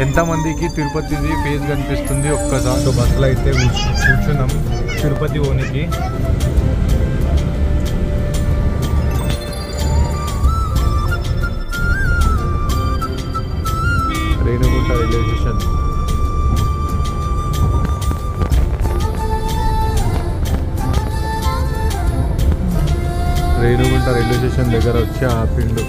ఎంతమందికి తిరుపతిది ఫేస్ కనిపిస్తుంది ఒక్కసారి. సో బస్సులో అయితే కూర్చున్నాం తిరుపతి ఓనికి. Renigunta railway station. Renigunta railway station దగ్గర వచ్చి ఆపిండు.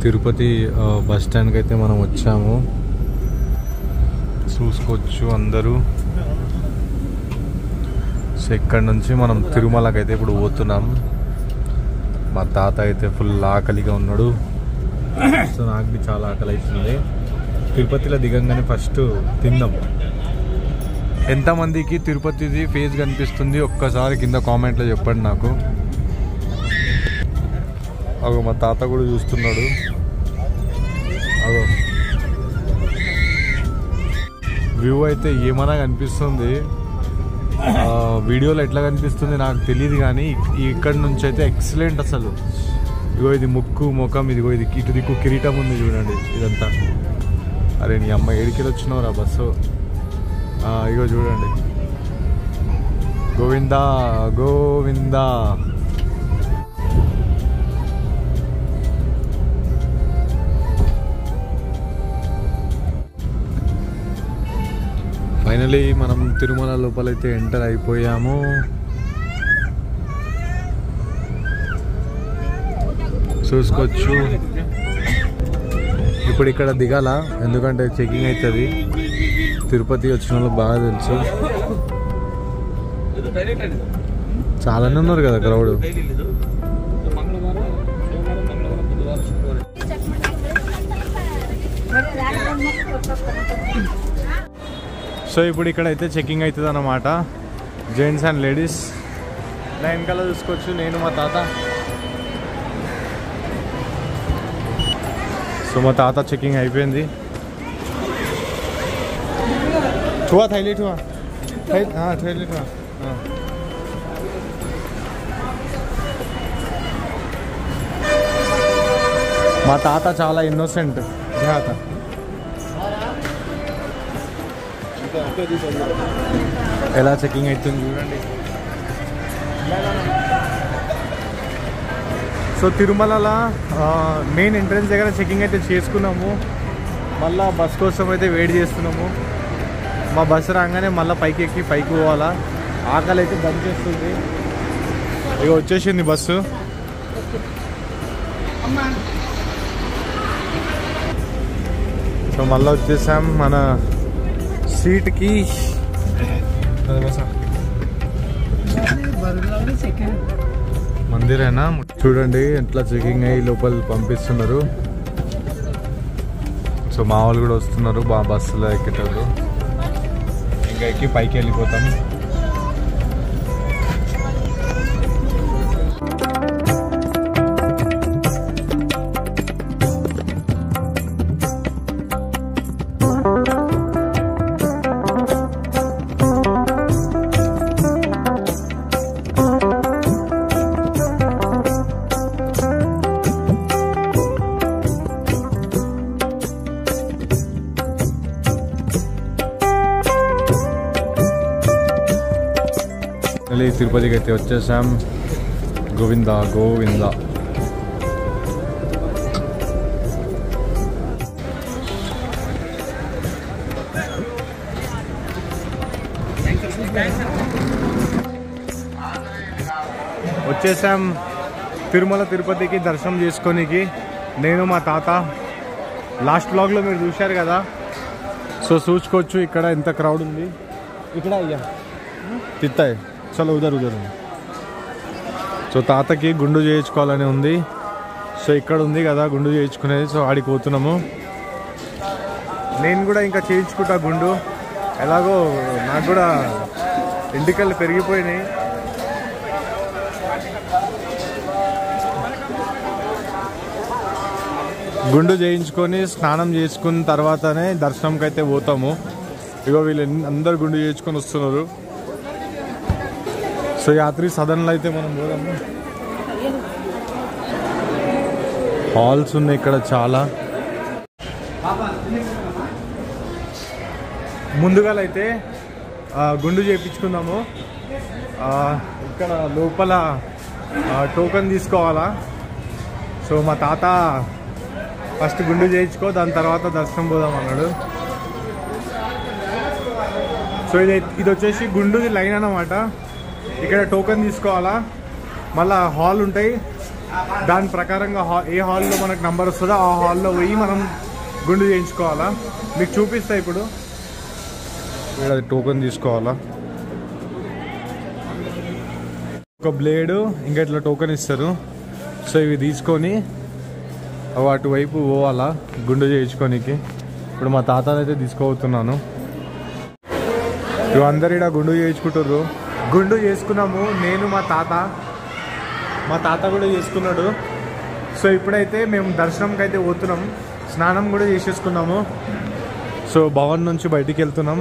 తిరుపతి బస్ స్టాండ్కి అయితే మనం వచ్చాము, చూసుకోవచ్చు అందరూ. సో ఇక్కడ నుంచి మనం తిరుమలకి అయితే ఇప్పుడు పోతున్నాం. మా తాత అయితే ఫుల్ ఆకలిగా ఉన్నాడు. సో నాకు చాలా ఆకలి అవుతుంది. తిరుపతిలో దిగంగానే ఫస్ట్ తిందాం. ఎంతమందికి తిరుపతిది ఫేస్ కనిపిస్తుంది ఒక్కసారి కింద కామెంట్లో చెప్పండి నాకు. అగో మా తాత కూడా చూస్తున్నాడు. అగో వ్యూ అయితే ఏమైనా కనిపిస్తుంది, వీడియోలో ఎట్లా కనిపిస్తుంది నాకు తెలియదు, కానీ ఇక్కడ నుంచి అయితే ఎక్సలెంట్ అసలు. ఇగో ఇది ముక్కు ముఖం, ఇదిగో ఇది ఇటు దిక్కు కిరీటం ఉంది చూడండి ఇదంతా. అరే నీ అమ్మ 7 కిలో వచ్చినవరా బస్సు. ఇగో చూడండి, గోవిందా గోవిందా. ఫైనలీ మనం తిరుమల లోపలైతే ఎంటర్ అయిపోయాము. చూసుకోవచ్చు. ఇప్పుడు ఇక్కడ దిగాల, ఎందుకంటే చెకింగ్ అవుతుంది. తిరుపతి వచ్చిన వాళ్ళకి బాగా తెలుసు. చాలానే ఉన్నారు కదా క్రౌడ్. సో ఇప్పుడు ఇక్కడైతే చెకింగ్ అవుతుంది అన్నమాట, జెంట్స్ అండ్ లేడీస్. లైన్ కల్లా చూసుకోవచ్చు నేను మా తాత. సో మా తాత చెకింగ్ అయిపోయింది. ठुआ थैली ठुआ थैली ठुआ. మా తాత చాలా ఇన్నోసెంట్ తాత. ఎలా చెకింగ్ అవుతుంది చూడండి. సో తిరుమలలో మెయిన్ ఎంట్రన్స్ దగ్గర చెకింగ్ అయితే చేసుకున్నాము. మళ్ళీ బస్ కోసం అయితే వెయిట్ చేస్తున్నాము. మా బస్సు రాగానే మళ్ళీ పైకి ఎక్కి పైకి పోవాలా. ఆకలి అయితే బంద్ చేస్తుంది. ఇక వచ్చేసింది బస్సు. సో మళ్ళీ వచ్చేసాం మన సీట్కి. మందిరేనా చూడండి ఎట్లా చెకింగ్ అయ్యి లోపల పంపిస్తున్నారు. సో మా వాళ్ళు కూడా వస్తున్నారు బస్సులో ఎక్కేటప్పుడు. ఇంకా ఎక్కి పైకి వెళ్ళిపోతాం. తిరుపతికి అయితే వచ్చేసాం. గోవిందా గోవిందా. వచ్చేసాం తిరుమల తిరుపతికి దర్శనం చేసుకోనికి. నేను మా తాత. లాస్ట్ బ్లాగ్లో మీరు చూశారు కదా. సో చూసుకోవచ్చు ఇక్కడ ఎంత క్రౌడ్ ఉంది. ఇక్కడ అయ్యా తిత్తాయి చలో ఉదరు ఉదరు. సో తాతకి గుండు చేయించుకోవాలని ఉంది. సో ఇక్కడ ఉంది కదా గుండు చేయించుకునేది. సో ఆడికి పోతున్నాము. నేను కూడా ఇంకా చేయించుకుంటా గుండు. ఎలాగో నాకు కూడా ఎంటికలు పెరిగిపోయినాయి. గుండు చేయించుకొని స్నానం చేసుకున్న తర్వాతనే దర్శనంకి అయితే పోతాము. ఇగో వీళ్ళు అందరు గుండు చేయించుకొని వస్తున్నారు. సో యాత్రి సదన్లో అయితే మనం పోదాము. హాల్స్ ఉన్నాయి ఇక్కడ చాలా. ముందుగా అయితే గుండు చేయించుకుందాము. ఇక్కడ లోపల టోకెన్ తీసుకోవాలా. సో మా తాత ఫస్ట్ గుండు చేయించుకో, దాని తర్వాత దర్శనం పోదాం అన్నాడు. సో ఇది వచ్చేసి గుండుది లైన్ అన్నమాట. ఇక్కడ టోకెన్ తీసుకోవాలా, మళ్ళీ హాల్ ఉంటాయి, దాని ప్రకారంగా ఏ హాల్లో మనకు నంబర్ వస్తుందో ఆ హాల్లో పోయి మనం గుండు చేయించుకోవాలా. మీకు చూపిస్తా ఇప్పుడు. ఇక్కడ టోకెన్ తీసుకోవాలా, ఒక బ్లేడు, ఇంకా ఇట్లా టోకెన్ ఇస్తారు. సో ఇవి తీసుకొని అటువైపు పోవాలా గుండు చేయించుకోనికి. ఇప్పుడు మా తాతని అయితే తీసుకోబోతున్నాను. ఇవి అందరు ఇక్కడ గుండు చేయించుకుంటారు. గుండు చేసుకున్నాము నేను, మా తాత కూడా చేసుకున్నాడు. సో ఇప్పుడైతే మేము దర్శనంకి అయితే పోతున్నాం. స్నానం కూడా చేసేసుకున్నాము. సో భవన్ నుంచి బయటికి వెళ్తున్నాం.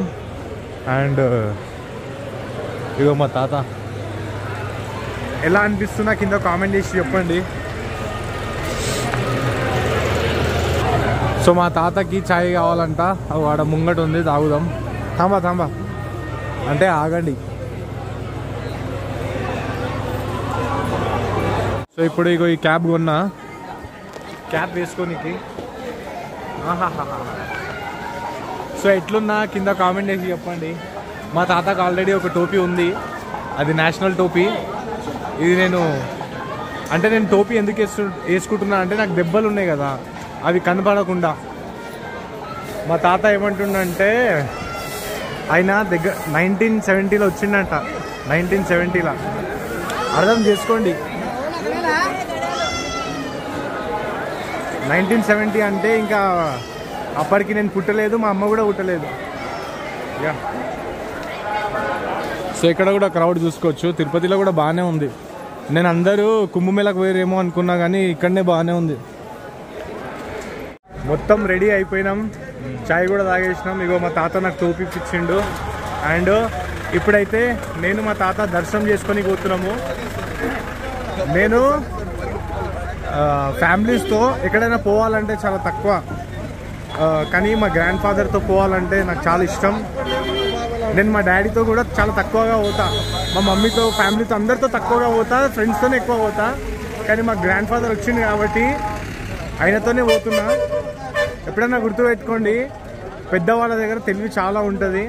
అండ్ ఇగో మా తాత. ఎలా అనిపిస్తున్నా కింద కామెంట్ చేసి చెప్పండి. సో మా తాతకి ఛాయ్ కావాలంట, ఆడ ముంగట ఉంది, తాగుదాం. తాంబా అంటే ఆగండి. సో ఇప్పుడు ఇగో ఈ క్యాబ్ కొన్నా, క్యాబ్ వేసుకోనికి. సో ఎట్లున్నా కింద కామెంట్ చేసి చెప్పండి. మా తాతకు ఆల్రెడీ ఒక టోపీ ఉంది, అది నేషనల్ టోపీ. ఇది నేను టోపీ ఎందుకు వేసుకుంటున్నా అంటే నాకు దెబ్బలు ఉన్నాయి కదా, అవి కనపడకుండా. మా తాత ఏమంటుండంటే ఆయన 1970లో వచ్చిండంట. 1970లో అర్థం చేసుకోండి. 1970 అంటే ఇంకా అప్పటికి నేను పుట్టలేదు, మా అమ్మ కూడా పుట్టలేదు. యా. సో ఇక్కడ కూడా క్రౌడ్ చూసుకోవచ్చు. తిరుపతిలో కూడా బాగానే ఉంది. నేను అందరూ కుంభమేళకు పోయారేమో అనుకున్నా, కానీ ఇక్కడనే బాగానే ఉంది. మొత్తం రెడీ అయిపోయినాం, చాయ్ కూడా తాగేసినాం. ఇగో మా తాత నాకు టోపీ ఇచ్చిండు. అండ్ ఇప్పుడైతే నేను మా తాత దర్శనం చేసుకొని పోతున్నాము. నేను ఫ్యామిలీస్తో ఎక్కడైనా పోవాలంటే చాలా తక్కువ, కానీ మా గ్రాండ్ ఫాదర్తో పోవాలంటే నాకు చాలా ఇష్టం. నేను మా డాడీతో కూడా చాలా తక్కువగా పోతా, మా మమ్మీతో, ఫ్యామిలీతో, అందరితో తక్కువగా పోతా, ఫ్రెండ్స్తోనే ఎక్కువ పోతా. కానీ మా గ్రాండ్ ఫాదర్ వచ్చింది కాబట్టి ఆయనతోనే పోతున్నా. ఎప్పుడైనా గుర్తుపెట్టుకోండి, పెద్దవాళ్ళ దగ్గర తెలివి చాలా ఉంటుంది,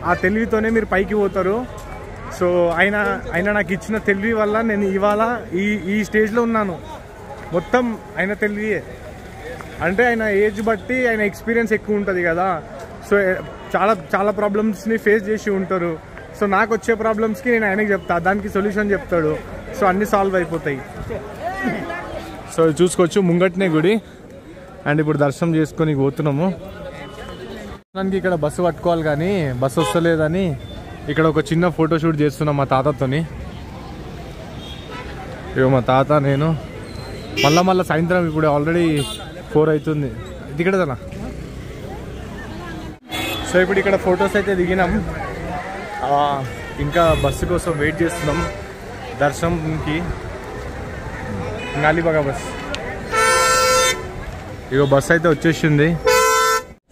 ఆ తెలివితోనే మీరు పైకి పోతారు. సో ఆయన నాకు ఇచ్చిన తెలివి వల్ల నేను ఇవాళ ఈ స్టేజ్లో ఉన్నాను. మొత్తం ఆయన తెలివియే. అంటే ఆయన ఏజ్ బట్టి ఆయన ఎక్స్పీరియన్స్ ఎక్కువ ఉంటుంది కదా. సో చాలా ప్రాబ్లమ్స్ని ఫేస్ చేసి ఉంటారు. సో నాకు వచ్చే ప్రాబ్లమ్స్కి నేను ఆయనకి చెప్తా, దానికి సొల్యూషన్ చెప్తాడు. సో అన్నీ సాల్వ్ అయిపోతాయి. సో చూసుకోవచ్చు ముంగట్నే గుడి. అండ్ ఇప్పుడు దర్శనం చేసుకొని పోతున్నాము. దానికి ఇక్కడ బస్సు పట్టుకోవాలి, కానీ బస్సు వస్తలేదని ఇక్కడ ఒక చిన్న ఫోటోషూట్ చేస్తున్నాం మా తాతతోని. ఇక మా తాత నేను మళ్ళా సాయంత్రం, ఇప్పుడు ఆల్రెడీ 4 అవుతుంది. ఇది ఇక్కడదనా. సో ఇప్పుడు ఇక్కడ ఫొటోస్ అయితే దిగినాం. ఇంకా బస్సు కోసం వెయిట్ చేస్తున్నాం దర్శనంకి. గాలిబాగా బస్. ఇగో బస్ అయితే వచ్చేసింది.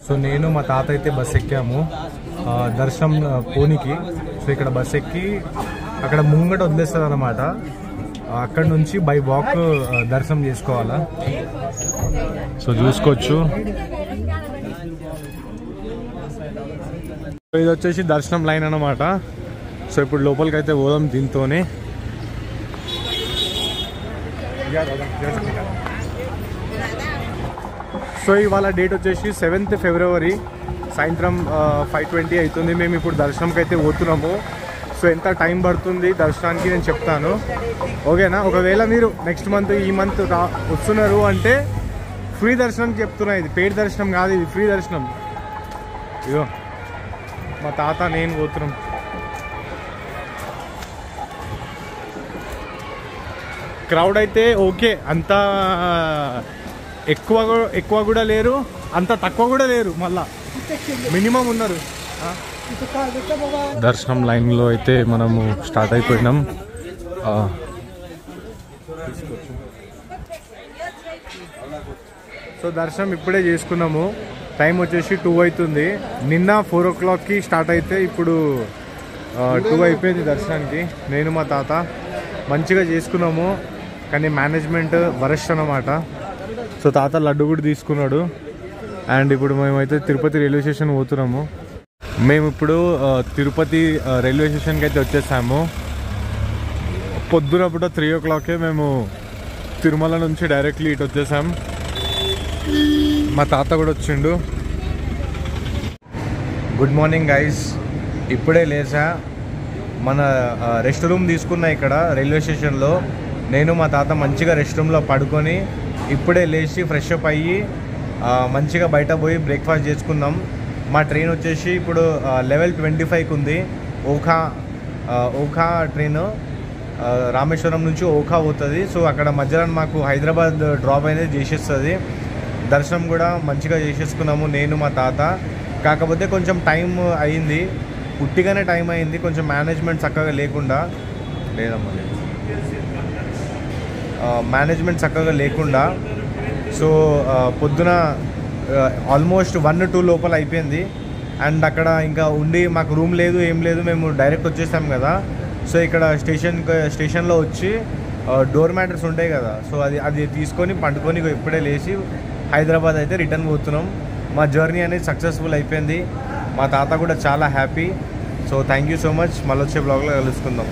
సో నేను మా తాత అయితే బస్ ఎక్కాము దర్శనం పోనీకి. సో ఇక్కడ బస్ ఎక్కి అక్కడ ముంగట వదిలేస్తుంది అన్నమాట. అక్కడ నుంచి బై వాక్ దర్శనం చేసుకోవాలా. సో చూసుకోవచ్చు. ఇది వచ్చేసి దర్శనం లైన్ అన్నమాట. సో ఇప్పుడు లోపలికి అయితే పోదాం దీంతోనే. సో ఇవాళ డేట్ వచ్చేసి 7th February సాయంత్రం 5:20 అవుతుంది. మేము ఇప్పుడు దర్శనంకి అయితే పోతున్నాము. సో ఎంత టైం పడుతుంది దర్శనానికి నేను చెప్తాను, ఓకేనా? ఒకవేళ మీరు నెక్స్ట్ మంత్, ఈ మంత్ వస్తున్నారు అంటే ఫ్రీ దర్శనంకి చెప్తున్నా. ఇది పెయిడ్ దర్శనం కాదు, ఇది ఫ్రీ దర్శనం. ఇగో మా తాత నేను పోతున్నాం. క్రౌడ్ అయితే ఓకే, అంత ఎక్కువ కూడా లేరు, అంత తక్కువ కూడా లేరు, మళ్ళా మినిమం ఉన్నారు. దర్శనం లైన్లో అయితే మనము స్టార్ట్ అయిపోయినాం. సో దర్శనం ఇప్పుడే చేసుకున్నాము. టైం వచ్చేసి 2 అవుతుంది. నిన్న 4 o'clockకి స్టార్ట్ అయితే ఇప్పుడు 2 అయిపోయింది దర్శనానికి. నేను మా తాత మంచిగా చేసుకున్నాము, కానీ మేనేజ్మెంట్ వరస్ట్ అన్నమాట. సో తాత లడ్డు కూడా తీసుకున్నాడు. అండ్ ఇప్పుడు మేమైతే తిరుపతి రైల్వే స్టేషన్ పోతున్నాము. మేము ఇప్పుడు తిరుపతి రైల్వే స్టేషన్కి అయితే వచ్చేసాము. పొద్దునప్పుడు 3 o'clockకే మేము తిరుమల నుంచి డైరెక్ట్లీ ఇటు వచ్చేసాం. మా తాత కూడా వచ్చిండు. గుడ్ మార్నింగ్ గైస్, ఇప్పుడే లేచా. మన రెస్ట్ రూమ్ తీసుకున్నా ఇక్కడ రైల్వే స్టేషన్లో. నేను మా తాత మంచిగా రెస్ట్ రూమ్లో పడుకొని ఇప్పుడే లేచి ఫ్రెష్ అప్ అయ్యి మంచిగా బయట పోయి బ్రేక్ఫాస్ట్ చేసుకుందాం. మా ట్రైన్ వచ్చేసి ఇప్పుడు 11:25కి ఉంది. ఓఖా ట్రైన్ రామేశ్వరం నుంచి ఓఖా పోతుంది. సో అక్కడ మధ్యలో మాకు హైదరాబాద్ డ్రాప్ అనేది చేసేస్తుంది. దర్శనం కూడా మంచిగా చేసేసుకున్నాము నేను మా తాత. కాకపోతే కొంచెం టైం అయింది, ఉట్టిగానే టైం అయింది, కొంచెం మేనేజ్మెంట్ చక్కగా లేకుండా. సో పొద్దున ఆల్మోస్ట్ 1-2 లోపల అయిపోయింది. అండ్ అక్కడ ఇంకా ఉండి మాకు రూమ్ లేదు, ఏం లేదు, మేము డైరెక్ట్ వచ్చేసాం కదా. సో ఇక్కడ స్టేషన్లో వచ్చి డోర్ మ్యాటర్స్ ఉంటాయి కదా, సో అది తీసుకొని పండుకొని ఇప్పుడే లేచి హైదరాబాద్ అయితే రిటర్న్ పోతున్నాం. మా జర్నీ అనేది సక్సెస్ఫుల్ అయిపోయింది. మా తాత కూడా చాలా happy. So thank you so much. మళ్ళీ వచ్చే బ్లాగ్లో కలుసుకుందాం.